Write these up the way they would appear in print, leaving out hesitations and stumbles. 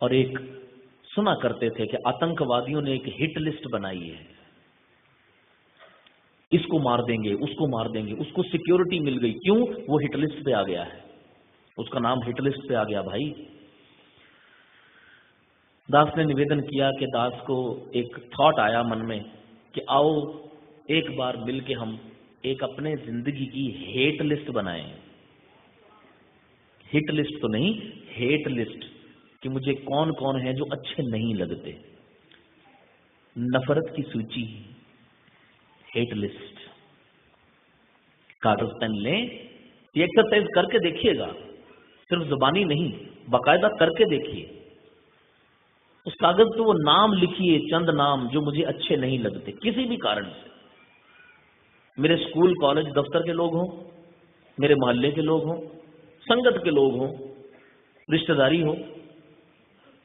और एक सुना करते थे कि आतंकवादियों ने एक हिट लिस्ट बनाई है, इसको मार देंगे, उसको मार देंगे, उसको सिक्योरिटी मिल गई। क्यों? वो हिट लिस्ट पे आ गया है, उसका नाम हिट लिस्ट पे आ गया। भाई दास ने निवेदन किया कि दास को एक थॉट आया मन में कि आओ एक बार मिल के हम एक अपने जिंदगी की हेट लिस्ट बनाएं। हिट लिस्ट तो नहीं, हेट लिस्ट, कि मुझे कौन कौन है जो अच्छे नहीं लगते। नफरत की सूची, हेट लिस्ट। कागज पेन लें, ये एक्सरसाइज करके देखिएगा, सिर्फ जुबानी नहीं, बाकायदा करके देखिए। उस कागज पे वो नाम लिखिए, चंद नाम जो मुझे अच्छे नहीं लगते किसी भी कारण से। मेरे स्कूल कॉलेज दफ्तर के लोग हों, मेरे मोहल्ले के लोग हों, संगत के लोग हों, रिश्तेदारी हो,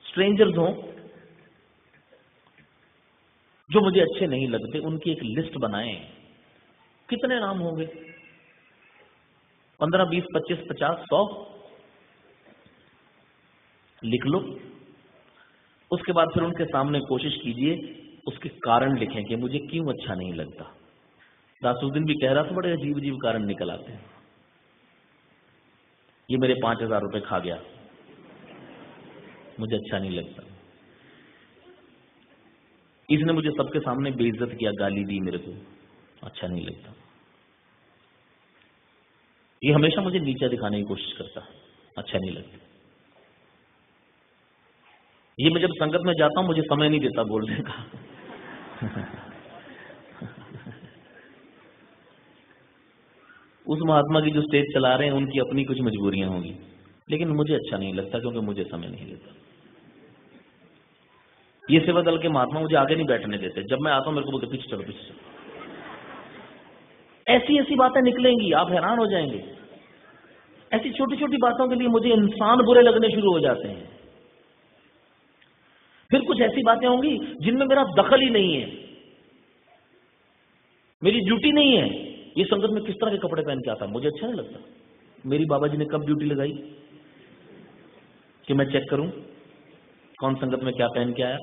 स्ट्रेंजर्स हों, जो मुझे अच्छे नहीं लगते, उनकी एक लिस्ट बनाएं। कितने नाम होंगे? 15, 20, 25, 50, 100 लिख लो। उसके बाद फिर उनके सामने कोशिश कीजिए उसके कारण लिखें कि मुझे क्यों अच्छा नहीं लगता। दासूद्दीन भी कह रहा था, बड़े अजीब अजीब कारण निकल आते हैं। ये मेरे 5,000 रुपए खा गया, मुझे अच्छा नहीं लगता। इसने मुझे सबके सामने बेइज्जत किया, गाली दी मेरे को, अच्छा नहीं लगता। ये हमेशा मुझे नीचा दिखाने की कोशिश करता, अच्छा नहीं लगता। ये मैं जब संगत में जाता हूं मुझे समय नहीं देता बोलने का। उस महात्मा की जो स्टेज चला रहे हैं उनकी अपनी कुछ मजबूरियां होंगी, लेकिन मुझे अच्छा नहीं लगता क्योंकि मुझे समय नहीं देता। ये सेवा दल के महात्मा मुझे आगे नहीं बैठने देते, जब मैं आता हूं मेरे को बोलते पीछे चलो, पीछे चलो। ऐसी ऐसी बातें निकलेंगी, आप हैरान हो जाएंगे। ऐसी छोटी छोटी बातों के लिए मुझे इंसान बुरे लगने शुरू हो जाते हैं। फिर कुछ ऐसी बातें होंगी जिनमें मेरा दखल ही नहीं है, मेरी ड्यूटी नहीं है। ये संगत में किस तरह के कपड़े पहन के आता, मुझे अच्छा नहीं लगता। मेरी बाबा जी ने कब ड्यूटी लगाई कि मैं चेक करूं कौन संगत में क्या पहन के आया?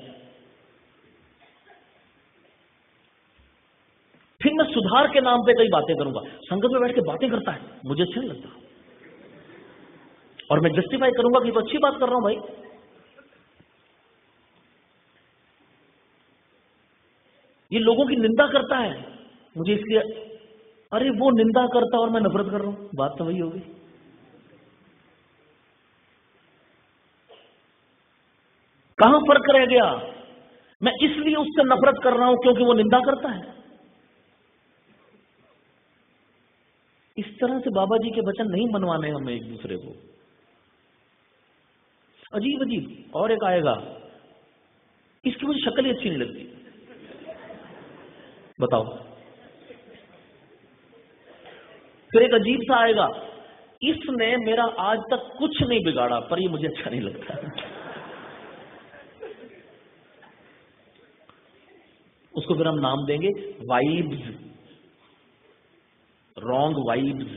फिर मैं सुधार के नाम पे कई बातें करूंगा। संगत में बैठ के बातें करता है, मुझे अच्छा नहीं लगता, और मैं जस्टिफाई करूंगा कि तो अच्छी बात कर रहा हूं भाई। ये लोगों की निंदा करता है, मुझे इसलिए, अरे वो निंदा करता और मैं नफरत कर रहा हूं, बात तो वही होगी। कहां फर्क रह गया? मैं इसलिए उससे नफरत कर रहा हूं क्योंकि वो निंदा करता है। इस तरह से बाबा जी के वचन नहीं मनवाने हमें एक दूसरे को। अजीब अजीब। और एक आएगा, इसकी मुझे शक्ल ही अच्छी नहीं लगती, बताओ। फिर एक अजीब सा आएगा, इसने मेरा आज तक कुछ नहीं बिगाड़ा पर ये मुझे अच्छा नहीं लगता। उसको फिर हम नाम देंगे वाइब्स, रॉन्ग वाइब्स।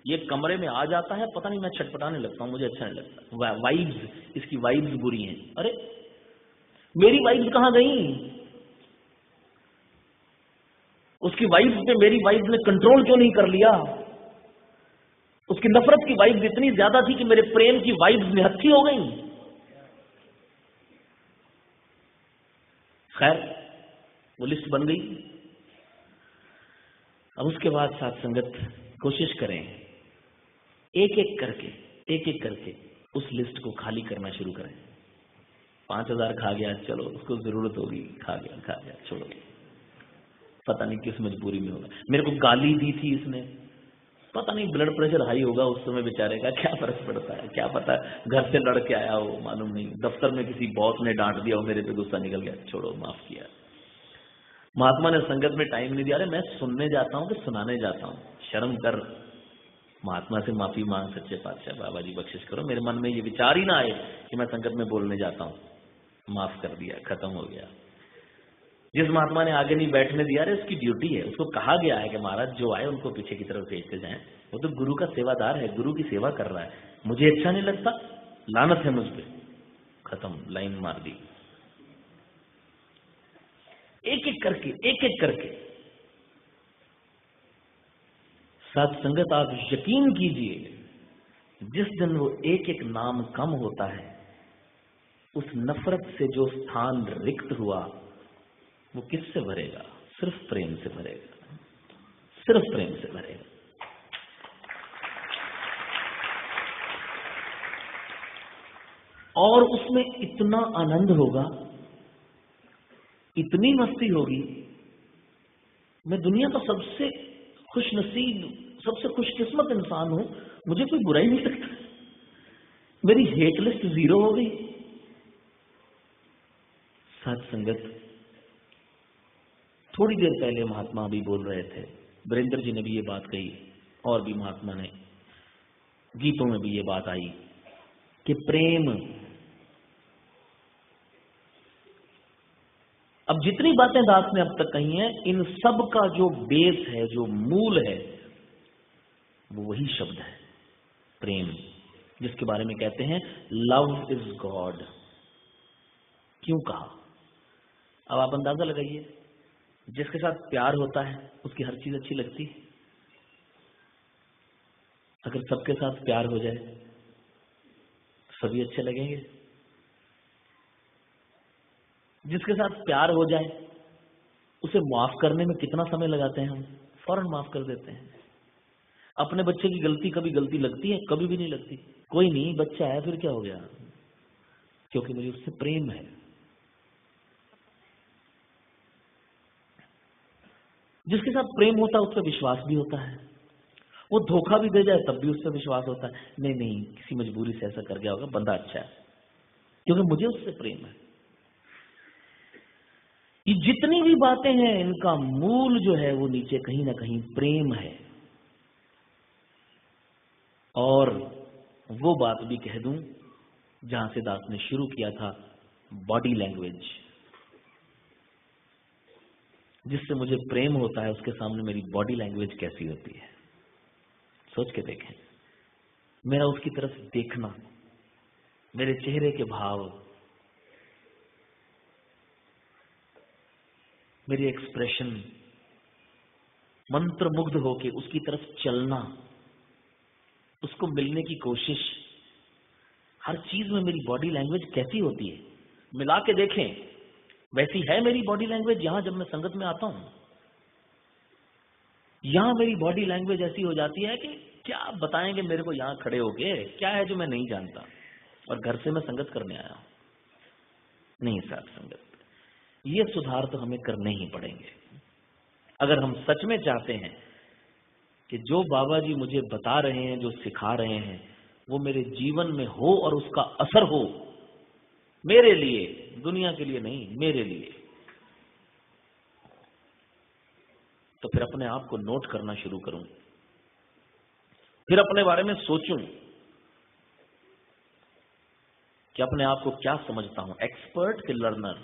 ये कमरे में आ जाता है, पता नहीं, मैं छटपटाने लगता हूं, मुझे अच्छा नहीं लगता। वाइब्स, इसकी वाइब्स बुरी हैं। अरे मेरी वाइब्स कहां गई? उसकी वाइब्स पे मेरी वाइब्स ने कंट्रोल क्यों नहीं कर लिया? उसकी नफरत की वाइब्स इतनी ज्यादा थी कि मेरे प्रेम की वाइब्स निहत्थी हो गई। खैर, वो लिस्ट बन गई। अब उसके बाद साथ संगत कोशिश करें एक एक करके उस लिस्ट को खाली करना शुरू करें। 5,000 खा गया, चलो उसको जरूरत होगी, खा गया, छोड़ो, पता नहीं किस मजबूरी में होगा। मेरे को गाली दी थी इसने, पता नहीं ब्लड प्रेशर हाई होगा उस समय बेचारे का, क्या फर्क पड़ता है, क्या पता घर से लड़ के आया हो, मालूम नहीं, दफ्तर में किसी बॉस ने डांट दिया हो, मेरे पे गुस्सा निकल गया, छोड़ो, माफ किया। महात्मा ने संगत में टाइम नहीं दिया। अरे मैं सुनने जाता हूं कि सुनाने जाता हूं, शर्म कर। महात्मा से माफी मांग, सच्चे पातशाह बाबा जी बख्शिश करो, मेरे मन में ये विचार ही ना आए कि मैं संगत में बोलने जाता हूं, माफ कर दिया, खत्म हो गया। जिस महात्मा ने आगे नहीं बैठने दिया, अरे उसकी ड्यूटी है, उसको कहा गया है कि महाराज जो आए उनको पीछे की तरफ भेजते जाएं, वो तो गुरु का सेवादार है, गुरु की सेवा कर रहा है, मुझे अच्छा नहीं लगता, लानत है मुझ पे, खत्म, लाइन मार दी। एक एक करके, एक एक करके। साथ संगत, आप यकीन कीजिए, जिस दिन वो एक एक नाम कम होता है, उस नफरत से जो स्थान रिक्त हुआ, वो किससे भरेगा? सिर्फ प्रेम से भरेगा, सिर्फ प्रेम से भरेगा। और उसमें इतना आनंद होगा, इतनी मस्ती होगी। मैं दुनिया का सबसे खुशनसीब, सबसे खुशकिस्मत इंसान हूं, मुझे कोई बुराई नहीं लगता। मेरी हेट लिस्ट 0 हो गई। साथ संगत, थोड़ी देर पहले महात्मा भी बोल रहे थे, वीरेंद्र जी ने भी ये बात कही, और भी महात्मा ने, गीतों में भी ये बात आई कि प्रेम। अब जितनी बातें दास ने अब तक कही हैं, इन सब का जो बेस है, जो मूल है, वो वही शब्द है, प्रेम, जिसके बारे में कहते हैं लव इज गॉड। क्यों कहा? अब आप अंदाजा लगाइए, जिसके साथ प्यार होता है उसकी हर चीज अच्छी लगती है। अगर सबके साथ प्यार हो जाए तो सभी अच्छे लगेंगे। जिसके साथ प्यार हो जाए उसे माफ करने में कितना समय लगाते हैं हम? फौरन माफ कर देते हैं। अपने बच्चे की गलती कभी गलती लगती है? कभी भी नहीं लगती। कोई नहीं, बच्चा है, फिर क्या हो गया, क्योंकि मुझे उससे प्रेम है। जिसके साथ प्रेम होता है उस पर विश्वास भी होता है। वो धोखा भी दे जाए तब भी उस पर विश्वास होता है, नहीं नहीं, किसी मजबूरी से ऐसा कर गया होगा, बंदा अच्छा है, क्योंकि मुझे उससे प्रेम है। ये जितनी भी बातें हैं, इनका मूल जो है वो नीचे कहीं ना कहीं प्रेम है। और वो बात भी कह दूं जहां से दास ने शुरू किया था, बॉडी लैंग्वेज। जिससे मुझे प्रेम होता है उसके सामने मेरी बॉडी लैंग्वेज कैसी होती है, सोच के देखें। मेरा उसकी तरफ देखना, मेरे चेहरे के भाव, मेरी एक्सप्रेशन, मंत्रमुग्ध होके उसकी तरफ चलना, उसको मिलने की कोशिश, हर चीज में मेरी बॉडी लैंग्वेज कैसी होती है, मिला के देखें। वैसी है मेरी बॉडी लैंग्वेज यहां जब मैं संगत में आता हूं, यहां मेरी बॉडी लैंग्वेज ऐसी हो जाती है कि क्या बताएंगे मेरे को यहां खड़े होके, क्या है जो मैं नहीं जानता, और घर से मैं संगत करने आया हूं। नहीं साथ संगत, ये सुधार तो हमें करने ही पड़ेंगे अगर हम सच में चाहते हैं कि जो बाबा जी मुझे बता रहे हैं, जो सिखा रहे हैं, वो मेरे जीवन में हो और उसका असर हो, मेरे लिए, दुनिया के लिए नहीं, मेरे लिए। तो फिर अपने आप को नोट करना शुरू करूं, फिर अपने बारे में सोचूं कि अपने आप को क्या समझता हूं, एक्सपर्ट कि लर्नर।